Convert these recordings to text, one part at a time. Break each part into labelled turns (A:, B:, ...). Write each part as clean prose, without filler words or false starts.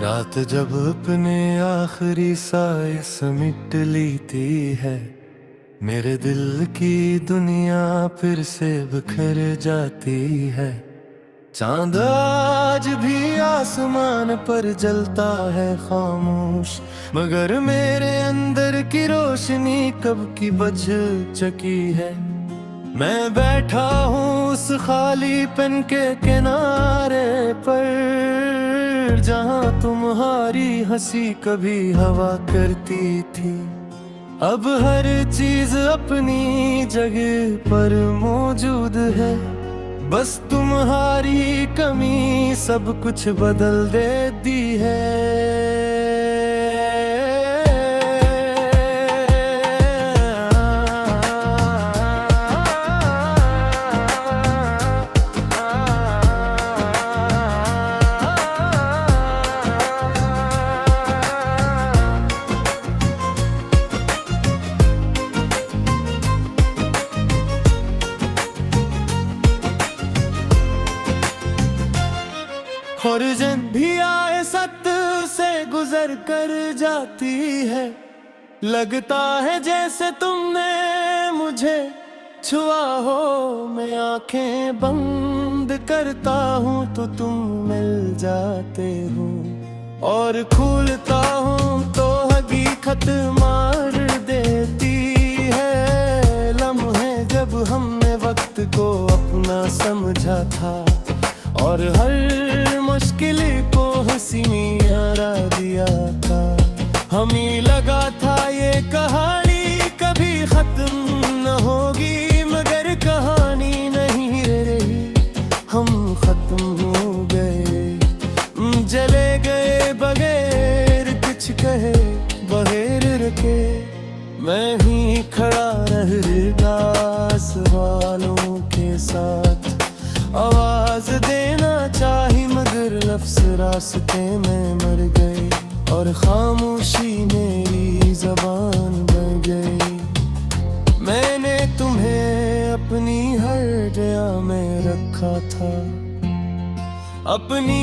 A: रात जब अपने आखिरी साए समिट लेती है, मेरे दिल की दुनिया फिर से बिखर जाती है। चांद आज भी आसमान पर जलता है खामोश, मगर मेरे अंदर की रोशनी कब की बुझ चुकी है। मैं बैठा हूँ उस खाली पेन के किनारे पर, जहाँ तुम्हारी हंसी कभी हवा करती थी। अब हर चीज अपनी जगह पर मौजूद है, बस तुम्हारी कमी सब कुछ बदल देती है। और जब भी आए सत से गुजर कर जाती है, लगता है जैसे तुमने मुझे छुआ हो। मैं आंखें बंद करता हूँ तो तुम मिल जाते हो, और खुलता हूँ तो हकीकत मार देती है। लम्हे जब हमने वक्त को अपना समझा था, और हर मुश्किल को हंसी में हरा दिया था। हमें लगा था ये कहानी कभी खत्म न होगी, मगर कहानी नहीं रही, हम खत्म हो गए। जले गए बगैर कुछ कहे, बगैर रुके। मैं ही खड़ा रहता सवालों के साथ, आवाज देना चाही मगर लफ्ज रास्ते में मर गए, और खामोशी मेरी जबान बन गई। मैंने तुम्हें अपनी हर दया में रखा था, अपनी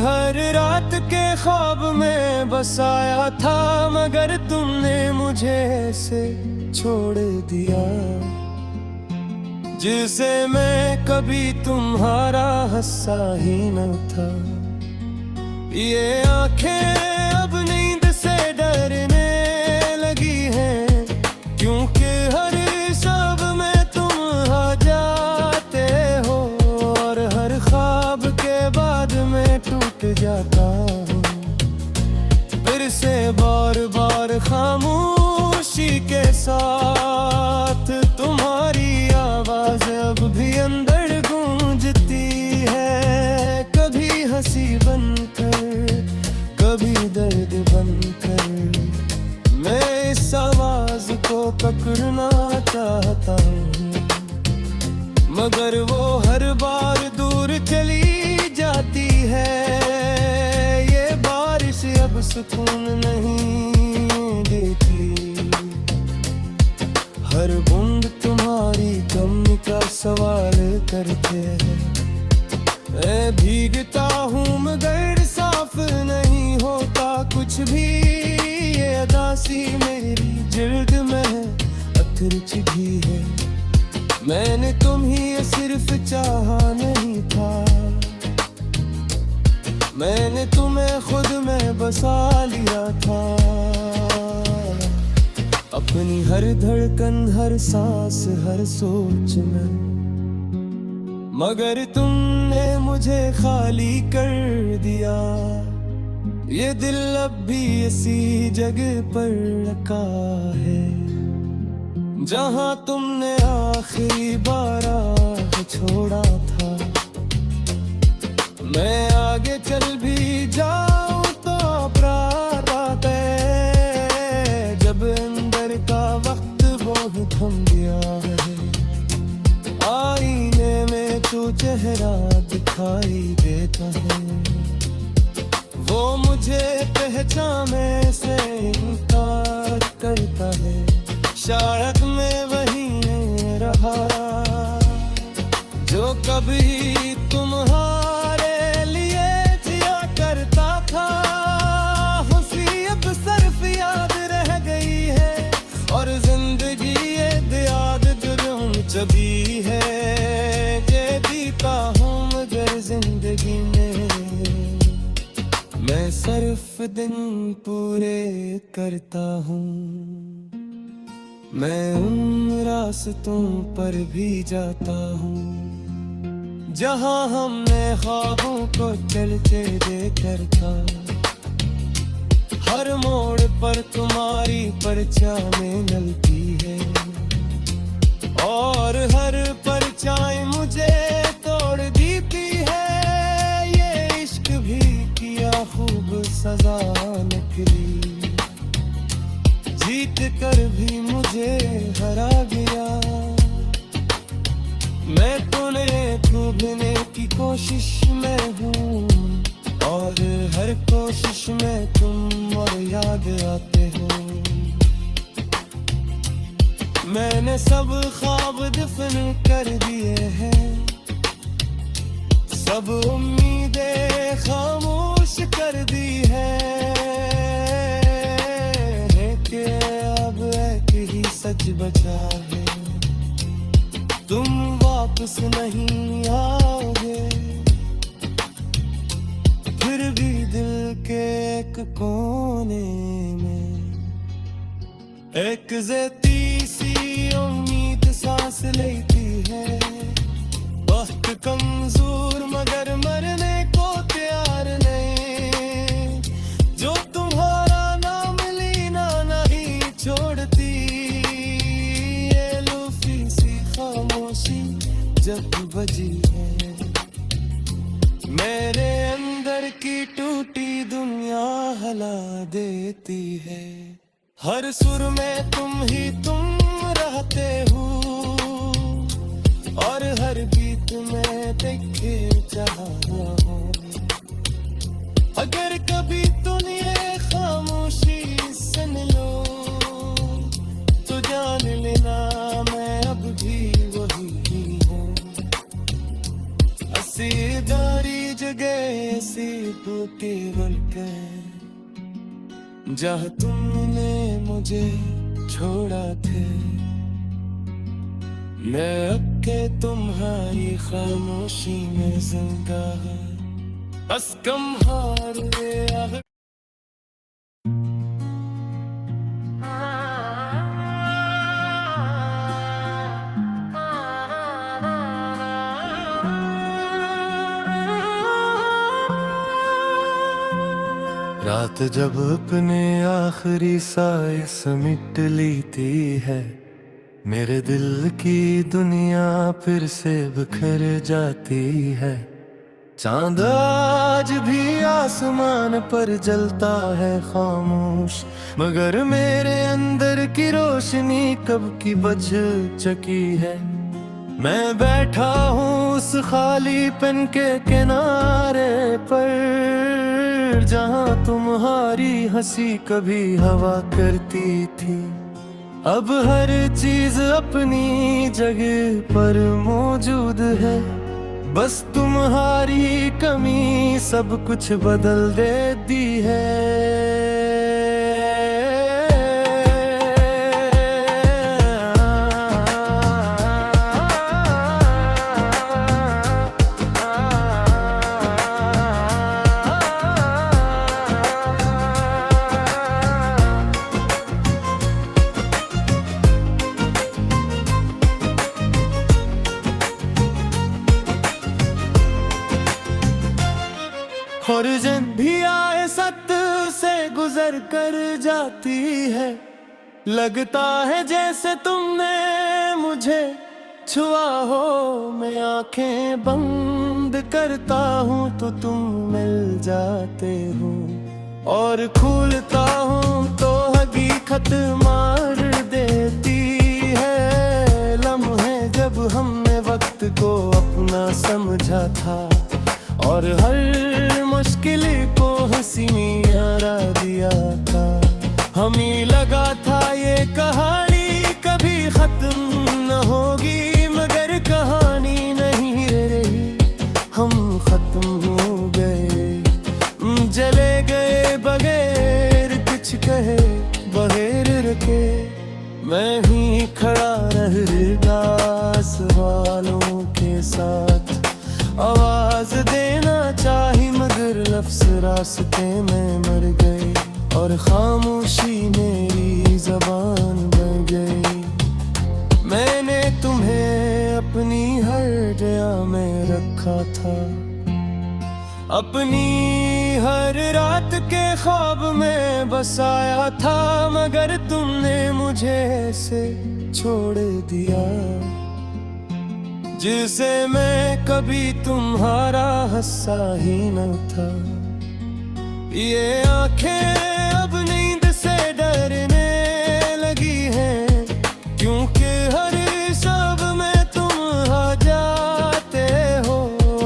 A: हर रात के ख्वाब में बसाया था, मगर तुमने मुझे ऐसे छोड़ दिया जिसे मैं कभी तुम्हारा हिस्सा ही न था। ये आंखें अब नींद से डरने लगी हैं, क्योंकि हर शब में तुम आ जाते हो, और हर ख्वाब के बाद में टूट जाता हूँ। फिर से बार बार खामोशी के साथ तुम्हारी आवाज अब भी अंदर गूंजती है। कभी हंसी बनकर, कभी दर्द बनकर, मैं इस आवाज को पकड़ना चाहता हूँ, मगर वो हर बार दूर चली जाती है। ये बारिश अब सुकून नहीं देती, हर बूंद तुम्हारी कमी का सवाल करते हैं। मैं भीगता हूँ मगर साफ नहीं होता कुछ भी, ये अदासी मेरी जिल्द में अथर चुकी है। मैंने तुम्हें सिर्फ चाहा नहीं था, मैंने तुम्हें खुद में बसा लिया था। अपनी हर धड़कन, हर सांस, हर सोच में, मगर तुमने मुझे खाली कर दिया। ये दिल अब भी इसी जगह पर रखा है, जहाँ तुमने आखिरी बार आके छोड़ा था। मैं आगे चल भी जाऊं तो अपराध आता है, जब अंदर का वक्त बहुत थम गया है। आईने में तू चेहरा दिखाई देता है, वो मुझे पहचाने से इनकार करता है। शायद मैं वही नहीं रहा जो कभी तुम्हारे लिए जिया करता था। तभी है जे जीता हूँ मगर जिंदगी में मैं सिर्फ दिन पूरे करता हूँ। मैं उन रास्तों पर भी जाता हूँ जहाँ हमने ख्वाबों को चलते देखकर था। हर मोड़ पर तुम्हारी परछाई मिलती है और हर परछाई मुझे तोड़ देती है। ये इश्क भी किया खूब सजा निकली, जीत कर भी मुझे हरा गया। मैं तुम्हें ढूंढने की कोशिश में हूँ और हर कोशिश में तुम और याद आते हो। मैंने सब ख्वाब दफन कर दिए हैं, सब उम्मीदें खामोश कर दी है कि अब एक ही सच बचा है, तुम वापस नहीं आओगे। फिर भी दिल के एक कोने में एक ज़ेती सी उम्मीद सांस लेती है। वक्त कमजोर मगर मरने को तैयार नहीं, जो तुम्हारा नाम लेना नहीं छोड़ती। ये लूफी सी खामोशी जब बजी है, मेरे अंदर की टूटी दुनिया हिला देती है। हर सुर में तुम ही तुम रहते हो और हर गीत में देखे चाहा हो। अगर कभी तुम ये खामोशी सुन लो तो जान लेना मैं अब भी वही हूँ। असीदारी जगह ऐसी केवल के जहाँ तुमने मुझे छोड़ा थे। मैं अब के तुम्हारी खामोशी में जिंदा है, बस कम हार गया। रात जब अपने आखिरी साए समिट लेती है, मेरे दिल की दुनिया फिर से बिखर जाती है। चांद आज भी आसमान पर जलता है खामोश, मगर मेरे अंदर की रोशनी कब की बज चुकी है। मैं बैठा हूँ उस खाली पेन के किनारे पर जहाँ तुम्हारी हंसी कभी हवा करती थी। अब हर चीज अपनी जगह पर मौजूद है, बस तुम्हारी कमी सब कुछ बदल देती है। और जब भी आए सत से गुजर कर जाती है, लगता है जैसे तुमने मुझे छुआ हो। मैं आंखें बंद करता हूँ तो तुम मिल जाते हो, और खोलता हूँ तो हकीकत मार देती है। लम्हे जब हमने वक्त को अपना समझा था और हर मुश्किल को हंसी में हरा दिया था। हमें लगा था ये कहानी कभी खत्म न होगी, मगर कहानी नहीं रही, हम खत्म हो गए। जले गए बगैर कुछ कहे बगैर रखे, मैं ही खड़ा रह रास्ते में मर गए और खामोशी मेरी जबान बन गई। मैंने तुम्हें अपनी हर दया में रखा था, अपनी हर रात के ख्वाब में बसाया था, मगर तुमने मुझे ऐसे छोड़ दिया जिसे मैं कभी तुम्हारा हिस्सा ही न था। ये आंखें अब नींद से डरने लगी हैं, क्योंकि हर शब में तुम आ जाते हो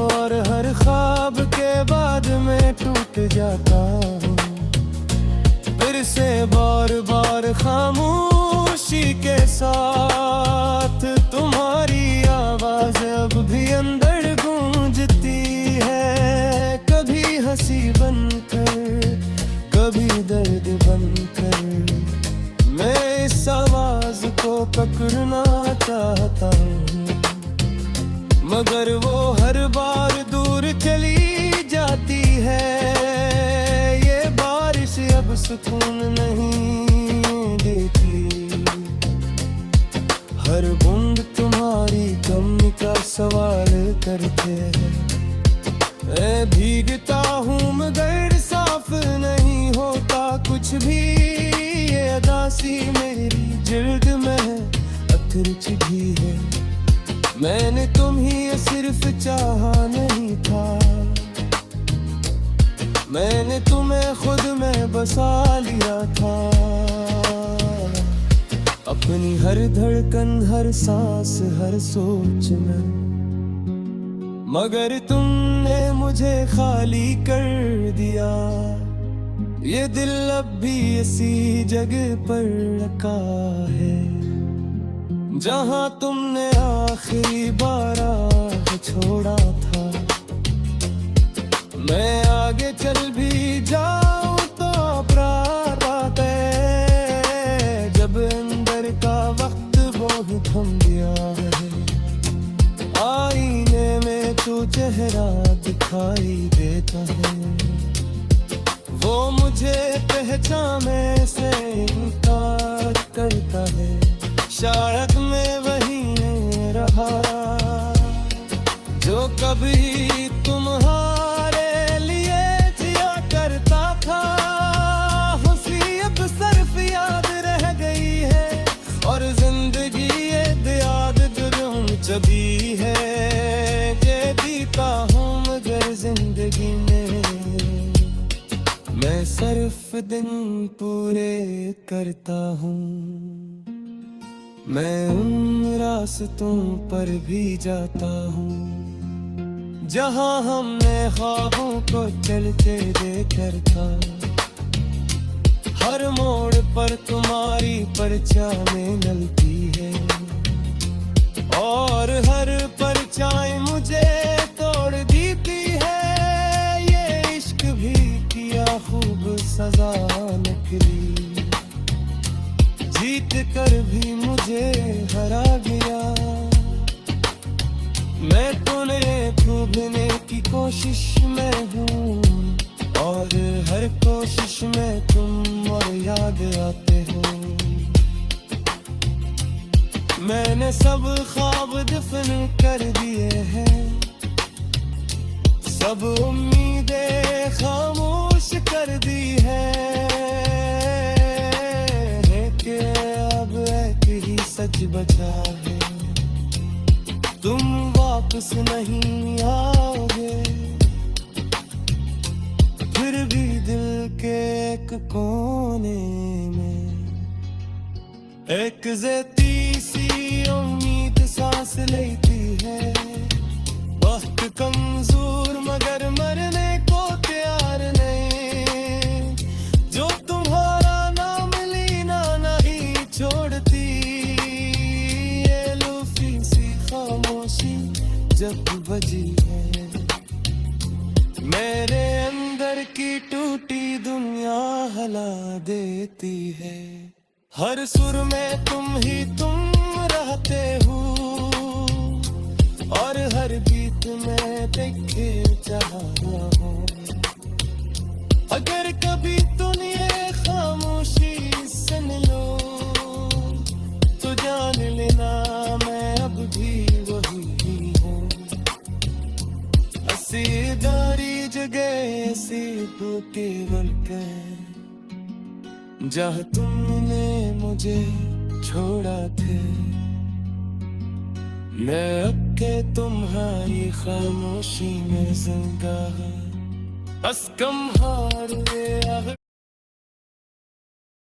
A: और हर ख्वाब के बाद में टूट जाता हूँ। फिर से बार बार खामोशी के साथ तुम्हारी आवाज अब भी अंदर गूंजती है, कभी हंसी बनकर कभी दर्द बनकर। मैं इस आवाज को पकड़ना चाहता हूँ, मगर वो हर बार दूर चली जाती है। ये बारिश अब सुकून नहीं देती, हर बूंद तुम्हारी कमी का सवाल करते हैं। मैं भीगता हूँ मगर साफ नहीं होता कुछ भी, ये अदासी मेरी जिल्द में अतर चुभी है। मैंने तुम्हें सिर्फ चाहा नहीं था, मैंने तुम्हें खुद में बसा लिया था, अपनी हर धड़कन हर सांस हर सोच में। मगर तुमने मुझे खाली कर दिया, ये दिल अब भी इसी जगह पर रखा है जहां तुमने आखिरी बार आह छोड़ा था। मैं आगे चल भी जाऊं तो अपराध है, जब अंदर का वक्त वो ही थम गया है। आईने में तू चेहरा दिखाई देता है, वो मुझे पहचाने से इनकार करता है। शायद मैं वही नहीं रहा जो कभी तुम्हारे लिए जिया करता था। खुशी अब सिर्फ याद रह गई है और जिंदगी ये याद गुम चबी है। जे जीता हूँ मगर जिंदगी में मैं सिर्फ दिन पूरे करता हूँ। मैं उन रास्तों पर भी जाता हूँ जहाँ हमने ख्वाबों को चलते देखकर था। हर मोड़ पर तुम्हारी परछाई मिलती है और हर परछाई मुझे तोड़ देती है। ये इश्क भी किया खूब सजा निकली, जीत कर भी मुझे हरा गया। मैं तुम्हें भूलने की कोशिश में हूँ और हर कोशिश में तुम और याद आते हो। मैंने सब ख्वाब दफन कर दिए हैं, सब उम्मीदें खामोश कर दी है। सच बचा है, तुम वापस नहीं आओगे। फिर भी दिल के एक कोने में एक ज़ेती सी उम्मीद सांस लेती है। वक्त कमजोर मगर मरने को तैयार नहीं, जो तुम्हारा नाम लेना नहीं छोड़ती। जब बजी है मेरे अंदर की टूटी दुनिया हिला देती है। हर सुर में तुम ही तुम रहते हो और हर गीत में देखे चाहा हूँ। अगर कभी तुम ये खामोशी सुन लो तो जान लेना मैं अब भी वही ही हूँ। हसीदारी जगह सिर्फ केवल के जहाँ तुमने मुझे छोड़ा थे, मैं अब के तुम्हारी खामोशी में जिंदा हूँ। बस कम हार